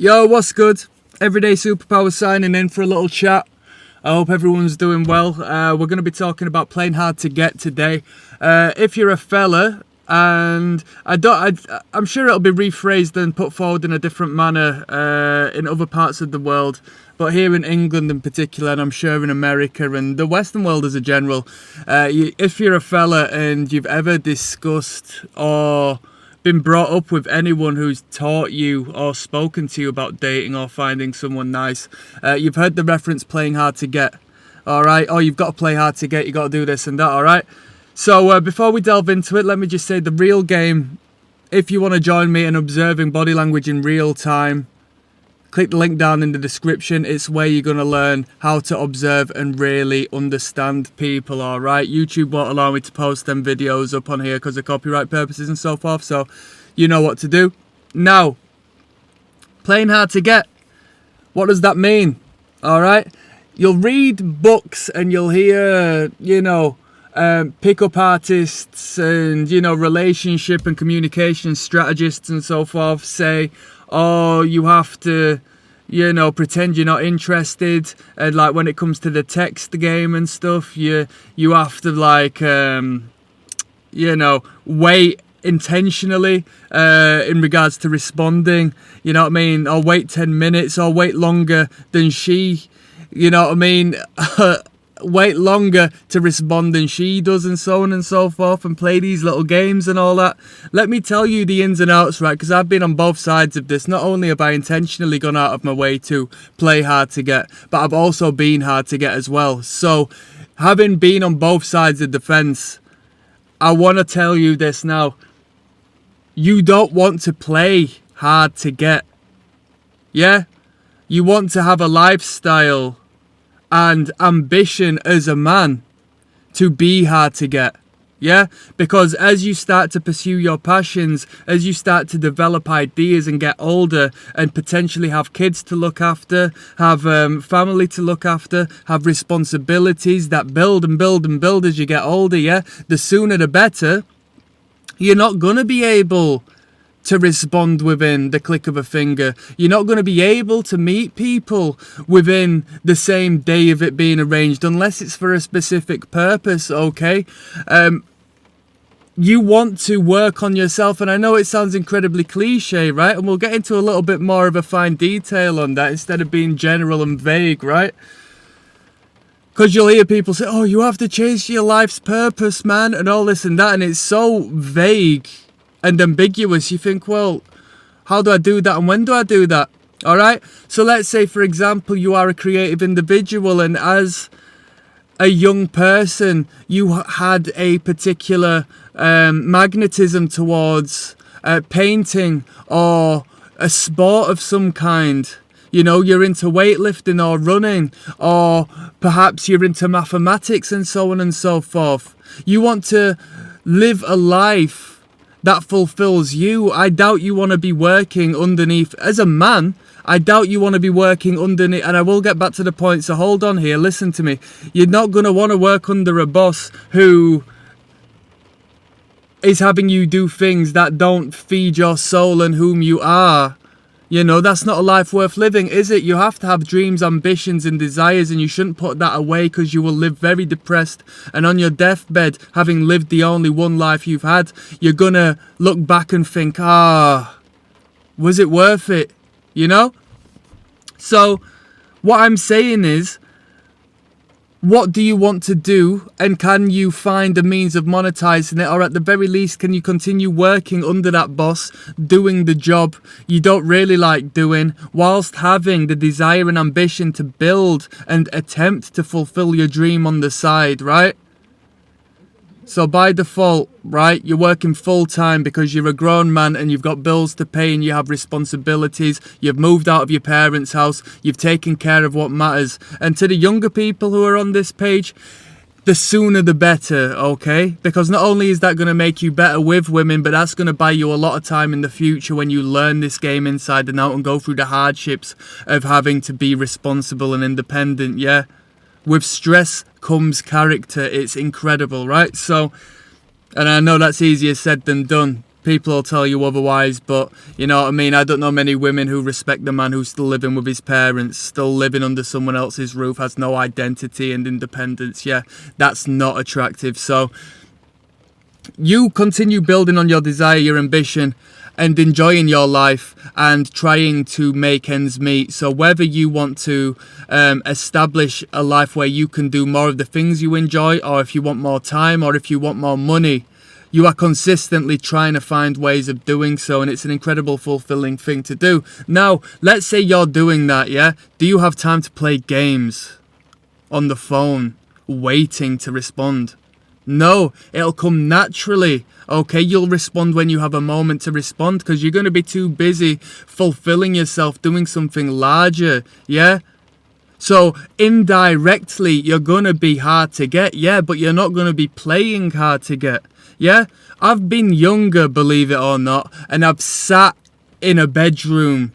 Yo, what's good? Everyday Superpower signing in for a little chat. I hope everyone's doing well. We're going to be talking about playing hard to get today. If you're a fella, and I'm sure it'll be rephrased and put forward in a different manner in other parts of the world, but here in England in particular, and I'm sure in America and the Western world as a general, if you're a fella and you've ever discussed or been brought up with anyone who's taught you or spoken to you about dating or finding someone nice, you've heard the reference playing hard to get. All right, oh, you've got to play hard to get, you got to do this and that. All right, so before we delve into it, let me just say the real game, if you want to join me in observing body language in real time, click the link down in the description. It's where you're going to learn how to observe and really understand people, all right? YouTube won't allow me to post them videos up on here because of copyright purposes and so forth, so you know what to do. Now, playing hard to get, what does that mean? All right? You'll read books and you'll hear, pick-up artists and, relationship and communication strategists and so forth say, oh, you have to, pretend you're not interested. And like when it comes to the text game and stuff, you have to wait intentionally in regards to responding. You know what I mean? Or wait 10 minutes or wait longer than she, wait longer to respond than she does and so on and so forth, and play these little games and all that. Let me tell you the ins and outs, right? Because I've been on both sides of this. Not only have I intentionally gone out of my way to play hard to get, but I've also been hard to get as well. So having been on both sides of the fence, I want to tell you this now. You don't want to play hard to get. Yeah? You want to have a lifestyle and ambition as a man to be hard to get. Yeah, because as you start to pursue your passions, as you start to develop ideas and get older and potentially have kids to look after, have family to look after, have responsibilities that build and build and build as you get older, yeah, the sooner the better, you're not going to be able to respond within the click of a finger. You're not going to be able to meet people within the same day of it being arranged unless it's for a specific purpose, okay? You want to work on yourself, and I know it sounds incredibly cliche, right? And we'll get into a little bit more of a fine detail on that instead of being general and vague, right? Because you'll hear people say, oh, you have to chase your life's purpose, man, and all this and that, and it's so vague and ambiguous. You think, well, how do I do that and when do I do that? All right, so let's say, for example, you are a creative individual, and as a young person you had a particular magnetism towards painting or a sport of some kind. You're into weightlifting or running, or perhaps you're into mathematics and so on and so forth. You want to live a life that fulfills you. I doubt you want to be working underneath, as a man, I doubt you want to be working underneath, and I will get back to the point, so hold on here, listen to me. You're not going to want to work under a boss who is having you do things that don't feed your soul and whom you are. That's not a life worth living, is it? You have to have dreams, ambitions and desires, and you shouldn't put that away, because you will live very depressed, and on your deathbed, having lived the only one life you've had, you're gonna look back and think, was it worth it? So what I'm saying is, what do you want to do, and can you find a means of monetizing it, or at the very least can you continue working under that boss, doing the job you don't really like doing, whilst having the desire and ambition to build and attempt to fulfill your dream on the side, right? So by default, right, you're working full time because you're a grown man and you've got bills to pay and you have responsibilities. You've moved out of your parents' house. You've taken care of what matters. And to the younger people who are on this page, the sooner the better, okay? Because not only is that going to make you better with women, but that's going to buy you a lot of time in the future when you learn this game inside and out and go through the hardships of having to be responsible and independent, yeah? With stress comes character. It's incredible, right? So, and I know that's easier said than done, People will tell you otherwise, but you know what I mean? I don't know many women who respect the man who's still living with his parents, still living under someone else's roof, has no identity and independence. Yeah, that's not attractive. So you continue building on your desire, your ambition, and enjoying your life and trying to make ends meet. So whether you want to establish a life where you can do more of the things you enjoy, or if you want more time, or if you want more money, you are consistently trying to find ways of doing so, and it's an incredible fulfilling thing to do. Now, let's say you're doing that, yeah? Do you have time to play games on the phone, waiting to respond? No, it'll come naturally. Okay, you'll respond when you have a moment to respond, because you're going to be too busy fulfilling yourself, doing something larger, yeah? So indirectly, you're going to be hard to get, yeah, but you're not going to be playing hard to get, yeah? I've been younger, believe it or not, and I've sat in a bedroom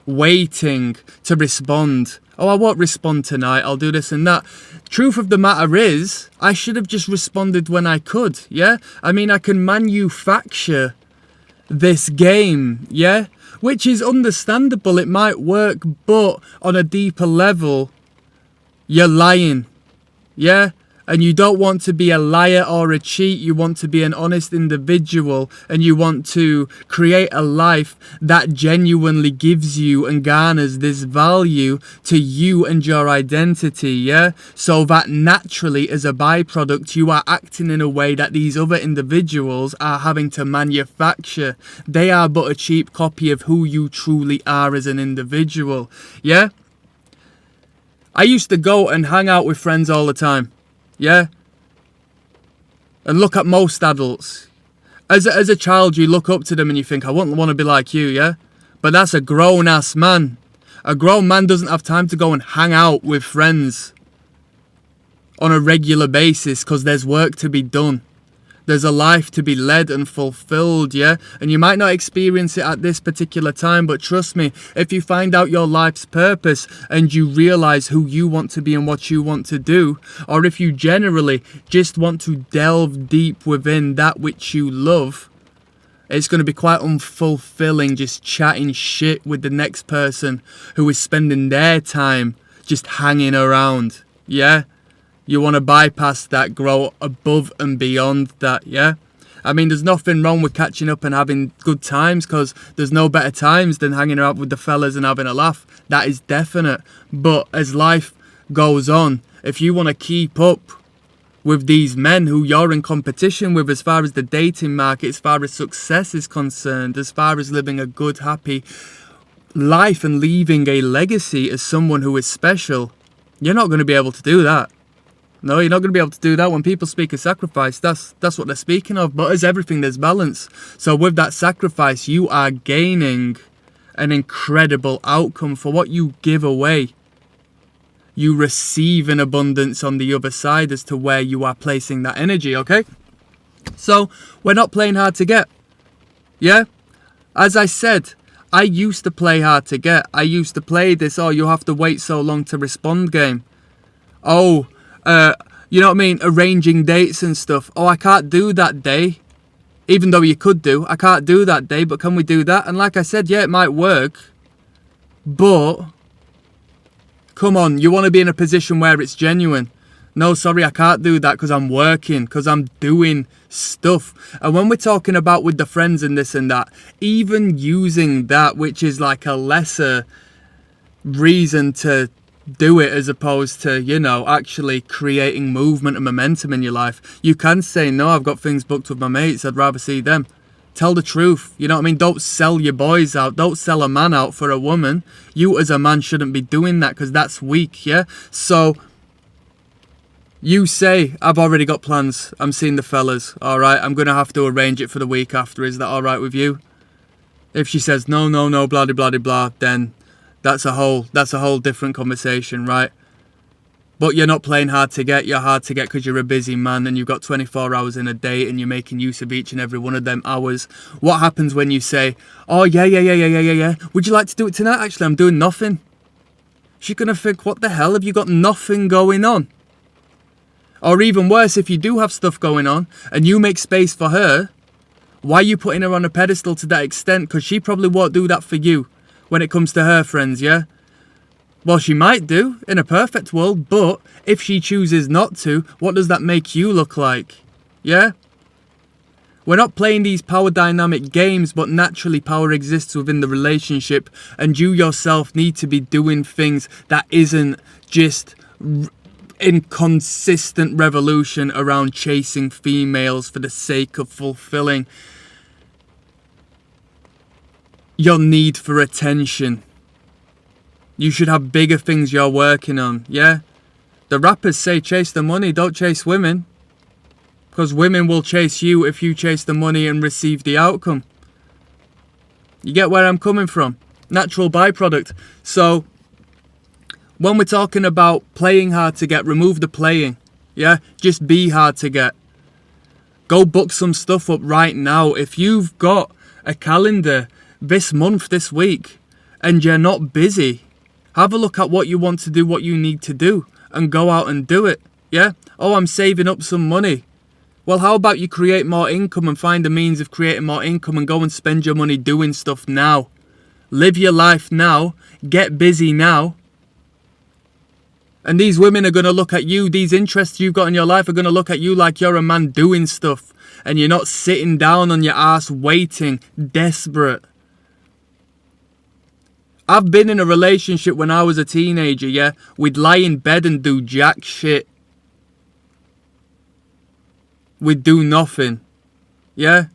waiting to respond. Oh, I won't respond tonight, I'll do this and that. Truth of the matter is, I should have just responded when I could, yeah? I mean, I can manufacture this game, yeah? Which is understandable, it might work, but on a deeper level, you're lying, yeah? And you don't want to be a liar or a cheat. You want to be an honest individual, and you want to create a life that genuinely gives you and garners this value to you and your identity, yeah? So that naturally, as a byproduct, you are acting in a way that these other individuals are having to manufacture. They are but a cheap copy of who you truly are as an individual, yeah? I used to go and hang out with friends all the time. Yeah? And look at most adults. As a child, you look up to them and you think, I wouldn't want to be like you, yeah? But that's a grown-ass man. A grown man doesn't have time to go and hang out with friends on a regular basis, because there's work to be done. There's a life to be led and fulfilled, yeah? And you might not experience it at this particular time, but trust me, if you find out your life's purpose and you realize who you want to be and what you want to do, or if you generally just want to delve deep within that which you love, it's going to be quite unfulfilling just chatting shit with the next person who is spending their time just hanging around, yeah? You want to bypass that, grow above and beyond that, yeah? I mean, there's nothing wrong with catching up and having good times, because there's no better times than hanging out with the fellas and having a laugh. That is definite. But as life goes on, if you want to keep up with these men who you're in competition with as far as the dating market, as far as success is concerned, as far as living a good, happy life and leaving a legacy as someone who is special, you're not going to be able to do that. No, you're not going to be able to do that. When people speak of sacrifice, that's what they're speaking of. But as everything, there's balance. So with that sacrifice, you are gaining an incredible outcome for what you give away. You receive an abundance on the other side as to where you are placing that energy, okay? So we're not playing hard to get. Yeah? As I said, I used to play hard to get. I used to play this, oh, you have to wait so long to respond game. Oh, you know what I mean? Arranging dates and stuff. Oh, I can't do that day. Even though you could do. I can't do that day, but can we do that? And like I said, yeah, it might work. But, come on, you want to be in a position where it's genuine. No, sorry, I can't do that because I'm working, because I'm doing stuff. And when we're talking about with the friends and this and that, even using that, which is like a lesser reason to do it as opposed to, you know, actually creating movement and momentum in your life. You can say, no, I've got things booked with my mates, I'd rather see them. Tell the truth, you know what I mean? Don't sell your boys out. Don't sell a man out for a woman. You as a man shouldn't be doing that, because that's weak, yeah? So you say, I've already got plans, I'm seeing the fellas, alright, I'm going to have to arrange it for the week after. Is that alright with you? If she says, no, blah, blah, blah, blah, then that's a whole different conversation, right? But you're not playing hard to get. You're hard to get because you're a busy man and you've got 24 hours in a day and you're making use of each and every one of them hours. What happens when you say, oh, yeah, would you like to do it tonight? Actually, I'm doing nothing. She's going to think, what the hell? Have you got nothing going on? Or even worse, if you do have stuff going on and you make space for her, Why are you putting her on a pedestal to that extent? Because she probably won't do that for you when it comes to her friends, yeah? Well, she might do in a perfect world, but if she chooses not to, what does that make you look like? Yeah? We're not playing these power dynamic games, but naturally power exists within the relationship, and you yourself need to be doing things that isn't just inconsistent revolution around chasing females for the sake of fulfilling your need for attention. You should have bigger things you're working on, yeah? The rappers say chase the money, don't chase women. Because women will chase you if you chase the money and receive the outcome. You get where I'm coming from? Natural byproduct. So, when we're talking about playing hard to get, remove the playing. Yeah? Just be hard to get. Go book some stuff up right now. If you've got a calendar this month, this week, and you're not busy, have a look at what you want to do, what you need to do, and go out and do it. Yeah? Oh, I'm saving up some money. Well, how about you create more income and find a means of creating more income and go and spend your money doing stuff now. Live your life now. Get busy now. And these women are going to look at you, these interests you've got in your life are going to look at you like you're a man doing stuff. And you're not sitting down on your ass waiting, desperate. I've been in a relationship when I was a teenager, yeah? We'd lie in bed and do jack shit. We'd do nothing. Yeah?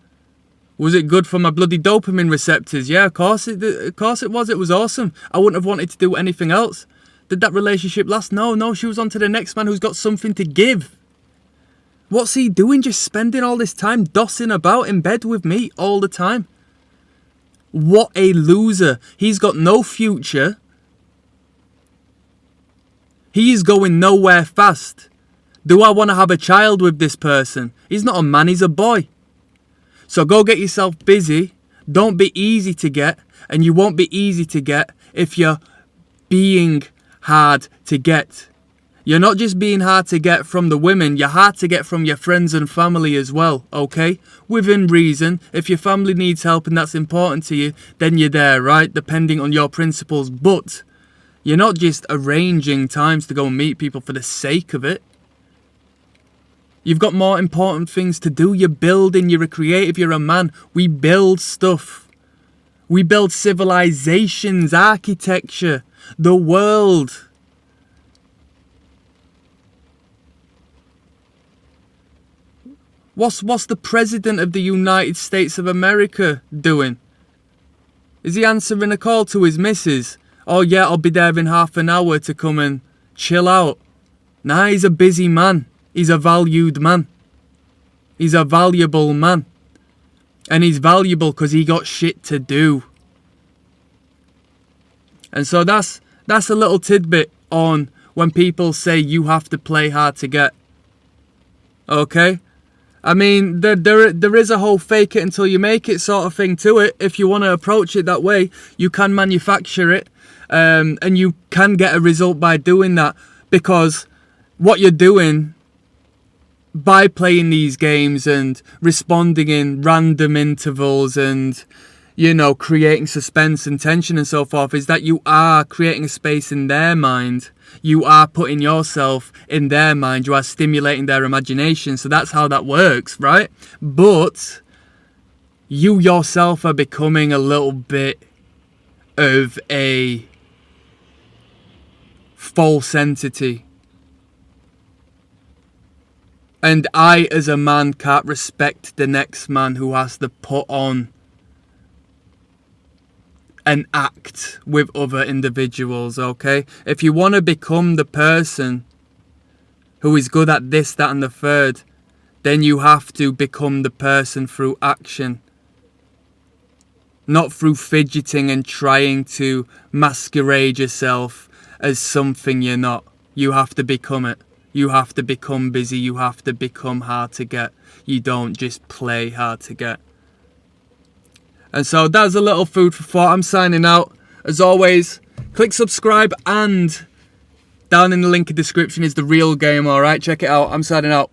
Was it good for my bloody dopamine receptors? Yeah, of course it was. It was awesome. I wouldn't have wanted to do anything else. Did that relationship last? No, she was on to the next man who's got something to give. What's he doing? Just spending all this time dossing about in bed with me all the time. What a loser. He's got no future. He is going nowhere fast. Do I want to have a child with this person? He's not a man, he's a boy. So go get yourself busy. Don't be easy to get. And you won't be easy to get if you're being hard to get. You're not just being hard to get from the women. You're hard to get from your friends and family as well, okay? Within reason. If your family needs help and that's important to you, then you're there, right? Depending on your principles. But you're not just arranging times to go and meet people for the sake of it. You've got more important things to do. You're building, you're a creative, you're a man. We build stuff. We build civilizations, architecture, the world. What's the President of the United States of America doing? Is he answering a call to his missus? Oh yeah, I'll be there in half an hour to come and chill out. Nah, he's a busy man. He's a valued man. He's a valuable man. And he's valuable because he got shit to do. And so that's a little tidbit on when people say you have to play hard to get. Okay? I mean, there is a whole fake it until you make it sort of thing to it. If you want to approach it that way, you can manufacture it. And you can get a result by doing that. Because what you're doing by playing these games and responding in random intervals and, you know, creating suspense and tension and so forth is that you are creating a space in their mind. You are putting yourself in their mind. You are stimulating their imagination. So that's how that works, right? But you yourself are becoming a little bit of a false entity. And I, as a man, can't respect the next man who has to put on an act with other individuals, okay? If you want to become the person who is good at this, that, and the third, then you have to become the person through action. Not through fidgeting and trying to masquerade yourself as something you're not. You have to become it. You have to become busy. You have to become hard to get. You don't just play hard to get. And so that's a little food for thought. I'm signing out. As always, click subscribe and down in the link in the description is the real game. Alright, check it out. I'm signing out.